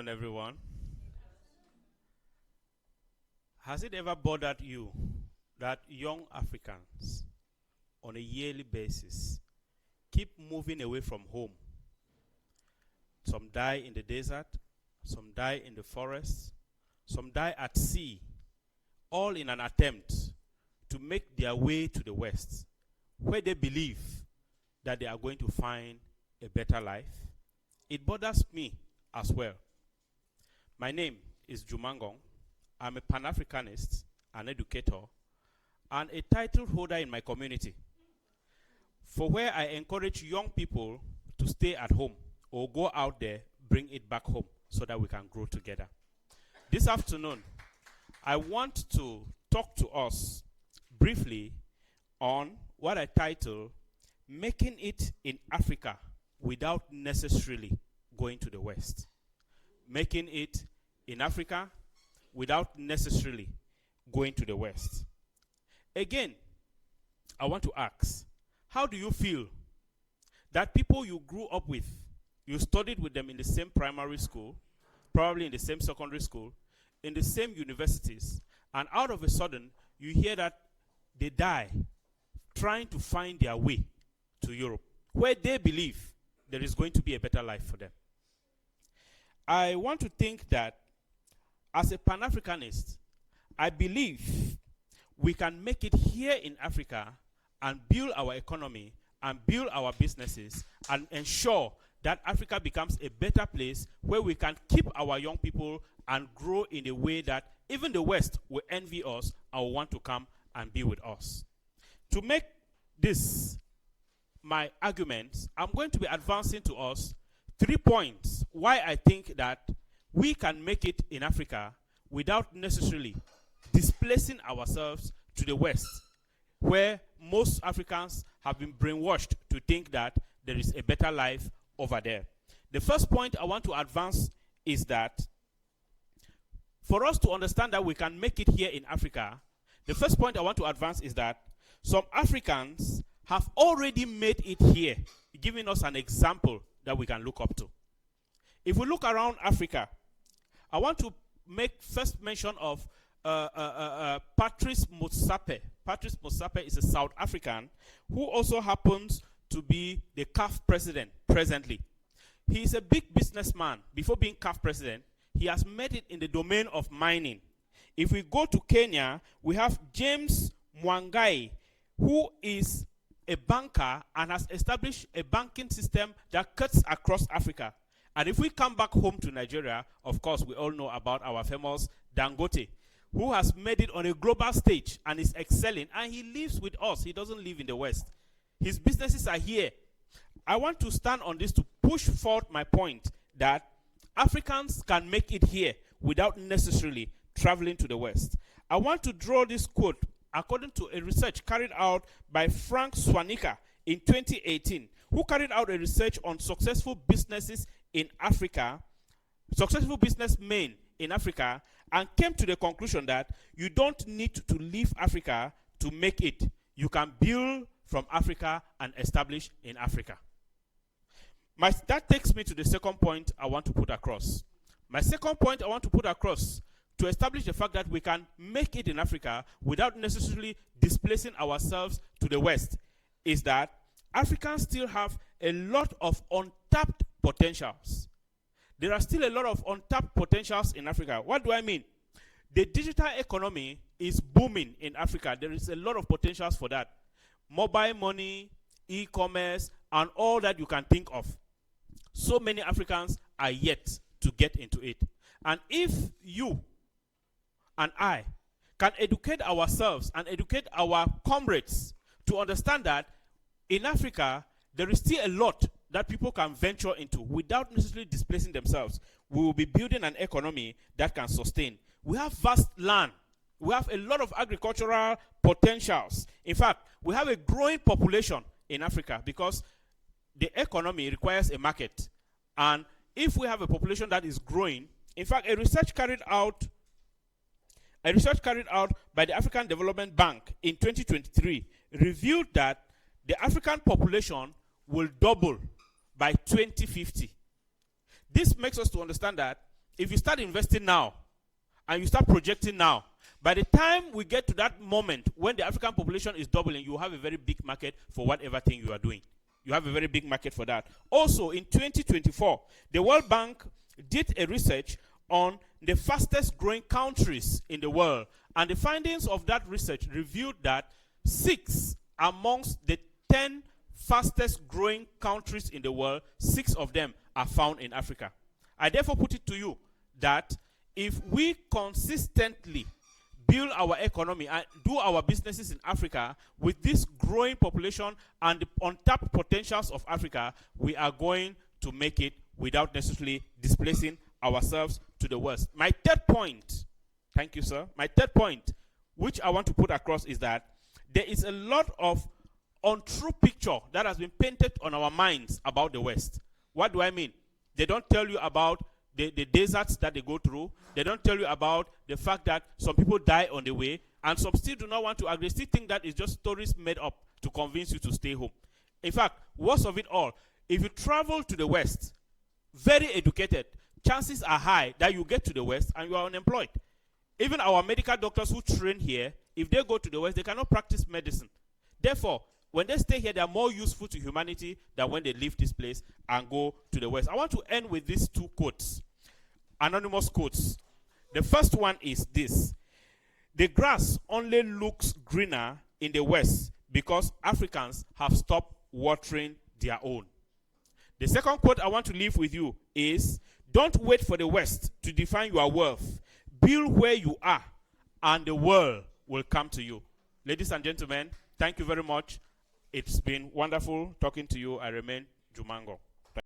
afternoon, everyone. Has it ever bothered you that young Africans on a yearly basis keep moving away from home? Some die in the desert, some die in the forest, some die at sea, all in an attempt to make their way to the West, where they believe that they are going to find a better life. It bothers me as well. My name is Jumangong. I'm a Pan-Africanist, an educator, and a title holder in my community, for where I encourage young people to stay at home or go out there, bring it back home so that we can grow together. This afternoon, I want to talk to us briefly on what I title Making It in Africa Without Necessarily Going to the West. Making it in Africa without necessarily going to the West. Again, I want to ask, how do you feel that people you grew up with, you studied with them in the same primary school, probably in the same secondary school, in the same universities, and out of a sudden, you hear that they die trying to find their way to Europe, where they believe there is going to be a better life for them? I want to think that as a Pan-Africanist, I believe we can make it here in Africa and build our economy and build our businesses and ensure that Africa becomes a better place where we can keep our young people and grow in a way that even the West will envy us and will want to come and be with us. To make this my arguments, I'm going to be advancing to us 3 points why I think that we can make it in Africa without necessarily displacing ourselves to the West, where most Africans have been brainwashed to think that there is a better life over there. The first point I want to advance is that for us to understand that we can make it here in Africa, the first point I want to advance is that some Africans have already made it here, giving us an example that we can look up to. If we look around Africa, I want to make first mention of Patrice Motsepe. Patrice Motsepe is a South African who also happens to be the CAF president presently. He is a big businessman. Before being CAF president, he has made it in the domain of mining. If we go to Kenya, we have James Mwangai, who is a banker and has established a banking system that cuts across Africa. And if we come back home to Nigeria, of course, we all know about our famous Dangote, who has made it on a global stage and is excelling. And he lives with us. He doesn't live in the West. His businesses are here. I want to stand on this to push forward my point that Africans can make it here without necessarily traveling to the West. I want to draw this quote according to a research carried out by Frank Swanika in 2018, who carried out a research on successful businesses in Africa, successful businessmen in Africa, and came to the conclusion that you don't need to leave Africa to make it. You can build from Africa and establish in Africa. That takes me to the second point I want to put across. My second point I want to put across to establish the fact that we can make it in Africa without necessarily displacing ourselves to the West is that Africans still have a lot of untapped potentials. There are still a lot of untapped potentials in Africa. What do I mean? The digital economy is booming in Africa. There is a lot of potentials for that. Mobile money, e-commerce, and all that you can think of. So many Africans are yet to get into it. And if you and I can educate ourselves and educate our comrades to understand that in Africa, there is still a lot that people can venture into without necessarily displacing themselves, we will be building an economy that can sustain. We have vast land. We have a lot of agricultural potentials. In fact, we have a growing population in Africa because the economy requires a market. And if we have a population that is growing, in fact, a research carried out by the African Development Bank in 2023 revealed that the African population will double by 2050. This makes us to understand that if you start investing now and you start projecting now, by the time we get to that moment when the African population is doubling, you have a very big market for whatever thing you are doing. You have a very big market for that. Also, in 2024, the World Bank did a research on the fastest growing countries in the world. And the findings of that research revealed that 6 amongst the 10 fastest growing countries in the world, 6 of them are found in Africa. I therefore put it to you that if we consistently build our economy and do our businesses in Africa with this growing population and the untapped potentials of Africa, we are going to make it without necessarily displacing ourselves to the West. My third point, thank you, sir. My third point, which I want to put across, is that there is a lot of untrue picture that has been painted on our minds about the West. What do I mean? They don't tell you about the deserts that they go through. They don't tell you about the fact that some people die on the way, and some still do not want to agree, still think that it's just stories made up to convince you to stay home. In fact, worst of it all, if you travel to the West, very educated, chances are high that you get to the West and you are unemployed. Even our medical doctors who train here, if they go to the West, they cannot practice medicine. Therefore, when they stay here, they are more useful to humanity than when they leave this place and go to the West. I want to end with these 2 quotes, anonymous quotes. The first one is this: the grass only looks greener in the West because Africans have stopped watering their own. The second quote I want to leave with you is, don't wait for the West to define your worth. Build where you are, and the world will come to you. Ladies and gentlemen, thank you very much. It's been wonderful talking to you. I remain Jumango.